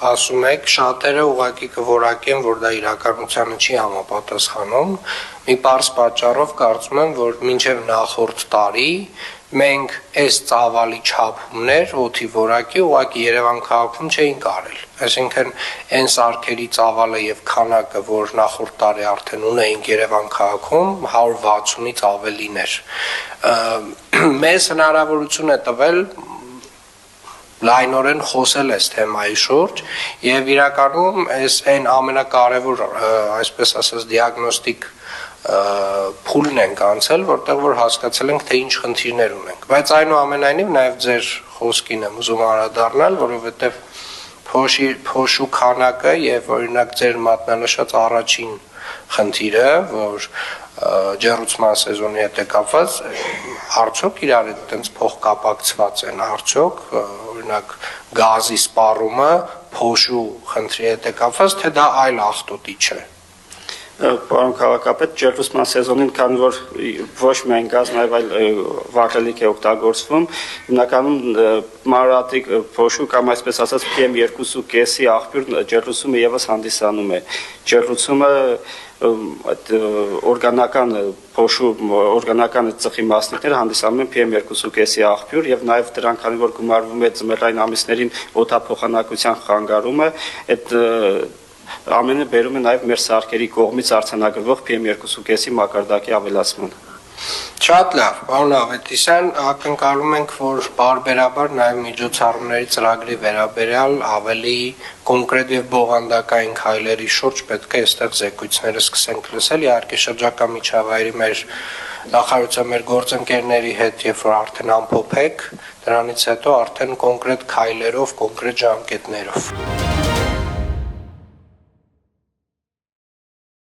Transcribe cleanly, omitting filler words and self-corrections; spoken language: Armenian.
ասում եք, շատերը ուղղակի կորակեն, որ դա իրականությանը չի համապատասխանում։ Մի պարզ պատճառով կարծում եմ, որ մինչև նախորդ տարի մենք այս ծավալի չափումներ օդի որակի ուղղակի Երևան քաղաքում չէինք արել։ Այսինքն այն սարքերի ծավալը եւ քանակը, որ նախորդ տարի արդեն ունեինք Երևան քաղաքում, 160-ից ավելին էր։ Մեզ հնարավորություն է տվել լայնորեն խոսել այս թեմայի շուրջ եւ իրականում այն ամենակարևոր, այսպես ասած, դիագնոստիկ փուլն ենք անցել, որտեղ որ հասկացել ենք, թե ինչ խնդիրներ ունենք։ Բայց այնուամենայնիվ նաեւ ձեր խոսքին եմ ուզում անդրադառնալ, որովհետեւ փոշու քանակը եւ օրինակ ձեր մատնանշած առաջին խնդիրը, որ ջեռուցման սեզոնի հետ է կապված, արդյոք իրար հետ այդպես փոխկապակցված են, արդյոք օրինակ գազի սպառումը փոշու խնդրի հետ է կապված, թե դա այլ աղտոտի չէ։ Պարոն քաղաքապետ, ջեռուցման սեզոնին, քանի որ ոչ միայն գազ, նաև այլ վառելիք է օգտագործվում, հիմնականում մանրադրիկ փոշու կամ այսպես ասած PM2.5-ի աղբյուր ջեռուցումը եւս հանդիսանում է։ Ջեռուցումը այդ օրգանական փոշու, օրգանական ծխի մասնիկները հանդիսանում են PM2.5-ի աղբյուր եւ նաեւ դրանք, քանի որ գումարվում է ձմեռային ամիսներին օդափոխանակության խանգարումը, այդ ամենը բերում է նաև մեր սարքերի կողմից արձանագրվող PM2.5-ի մակարդակի ավելացմանը։ Շատ լավ, պարոն Ավետիսյան, ակնկալում ենք, որ պարբերաբար նաև միջոցառումների ծրագրի վերաբերյալ ավելի կոնկրետ եւ բովանդակային քայլերի շուրջ պետք է այստեղ զեկույցները սկսենք լսել, իհարկե շրջակա միջավայրի մեր նախարարության մեր գործընկերների հետ, երբ որ արդեն ամփոփեք, դրանից հետո արդեն կոնկրետ քայլերով, կոնկրետ ժամկետներով։